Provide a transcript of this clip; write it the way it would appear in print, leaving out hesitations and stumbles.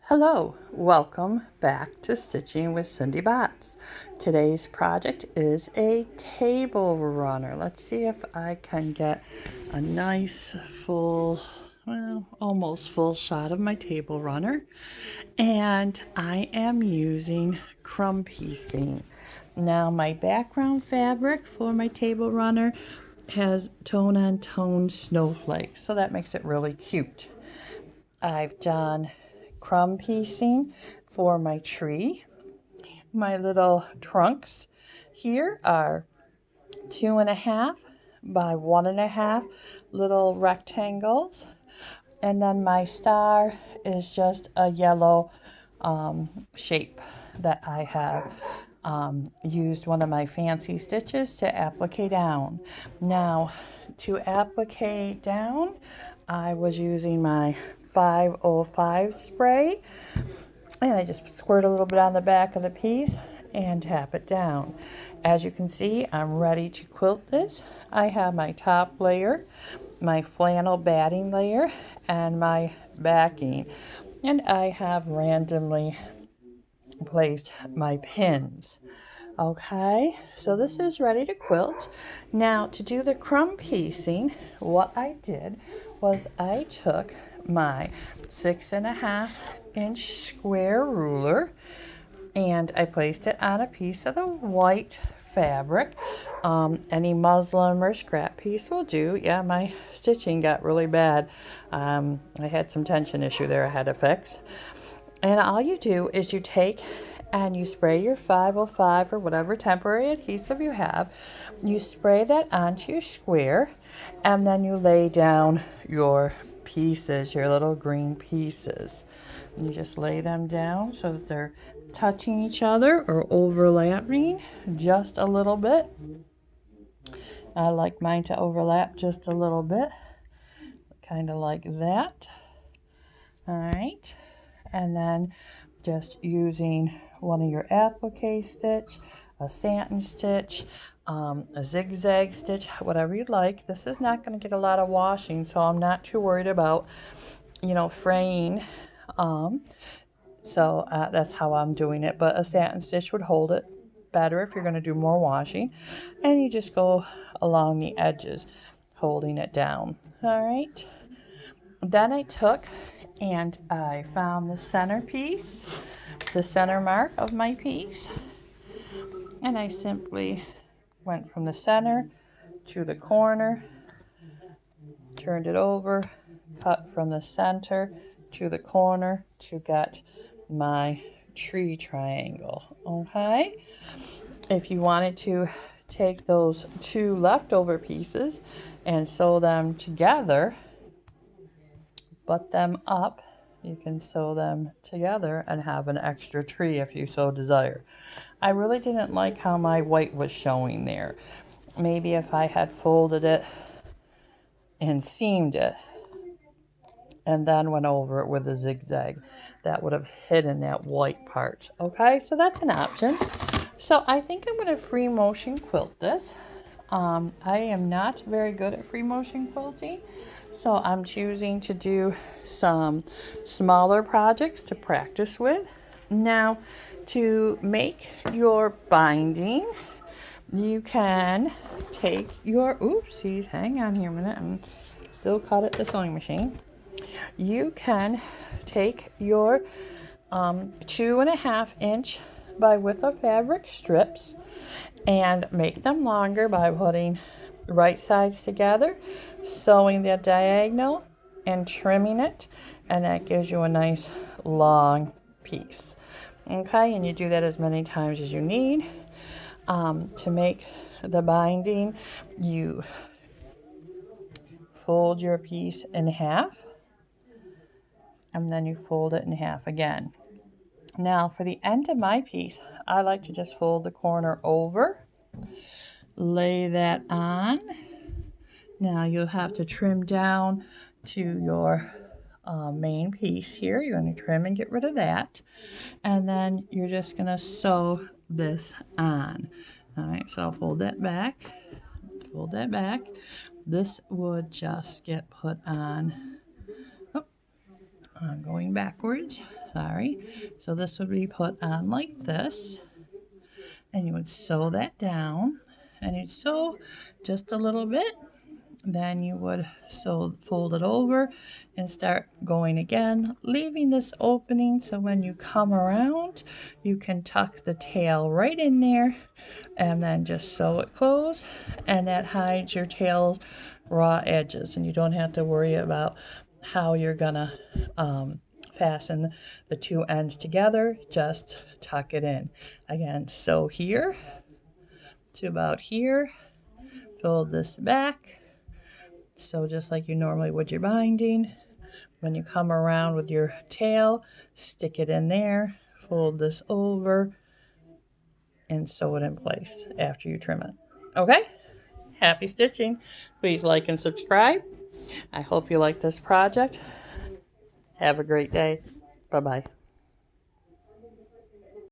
Hello, welcome back to Stitching with Cindy Botts. Today's project is a table runner. Let's see if I can get a nice full, almost full shot of my table runner. And I am using crumb piecing. Now my background fabric for my table runner has tone-on-tone snowflakes, so that makes it really cute. I've done crumb piecing for my tree. My little trunks here are 2.5 by 1.5 little rectangles. And then my star is just a yellow shape that I have used one of my fancy stitches to applique down. Now, to applique down, I was using my 505 spray, and I just squirt a little bit on the back of the piece and tap it down. As you can see, I'm ready to quilt this. I have my top layer, my flannel batting layer, and my backing, and I have randomly placed my pins. Okay, so this is ready to quilt. Now, to do the crumb piecing, what I did was I took my 6.5-inch square ruler and I placed it on a piece of the white fabric. Any muslin or scrap piece will do. Yeah, my stitching got really bad. I had some tension issue there I had to fix. And all you do is you take and you spray your 505 or whatever temporary adhesive you have. You spray that onto your square, and then you lay down your pieces, your little green pieces. You just lay them down so that they're touching each other or overlapping just a little bit. I like mine to overlap just a little bit, kind of like that. All right, and then just using one of your applique stitch, a satin stitch, a zigzag stitch, whatever you'd like. This is not going to get a lot of washing, so I'm not too worried about, fraying. So that's how I'm doing it. But a satin stitch would hold it better if you're going to do more washing. And you just go along the edges, holding it down. All right. Then I took and I found the center piece, the center mark of my piece. And I simply went from the center to the corner, turned it over, cut from the center to the corner to get my tree triangle. Okay, if you wanted to take those two leftover pieces and sew them together, butt them up, you can sew them together and have an extra tree if you so desire. I really didn't like how my white was showing there. Maybe if I had folded it and seamed it and then went over it with a zigzag, that would have hidden that white part. Okay, so that's an option. So I think I'm going to free motion quilt this. I am not very good at free motion quilting, so I'm choosing to do some smaller projects to practice with. Now, to make your binding, you can take your, oopsies, hang on here a minute, I'm still caught at the sewing machine. You can take your 2.5-inch by width of fabric strips and make them longer by putting right sides together, sewing the diagonal and trimming it, and that gives you a nice long piece. Okay, and you do that as many times as you need. To make the binding, you fold your piece in half, and then you fold it in half again. Now, for the end of my piece, I like to just fold the corner over, lay that on. Now, you'll have to trim down to your main piece here. You're going to trim and get rid of that. And then you're just going to sew this on. All right, so I'll fold that back, fold that back. This would just get put on I'm going backwards, sorry. So this would be put on like this, and you would sew that down, and you'd sew just a little bit, then you would fold it over and start going again, leaving this opening so when you come around you can tuck the tail right in there and then just sew it closed, and that hides your tail's raw edges, and you don't have to worry about how you're gonna fasten the two ends together. Just tuck it in again. Sew here to about here, fold this back, so just like you normally would your binding. When you come around with your tail, stick it in there, fold this over, and sew it in place after you trim it. Okay? Happy stitching. Please like and subscribe. I hope you like this project. Have a great day. Bye-bye.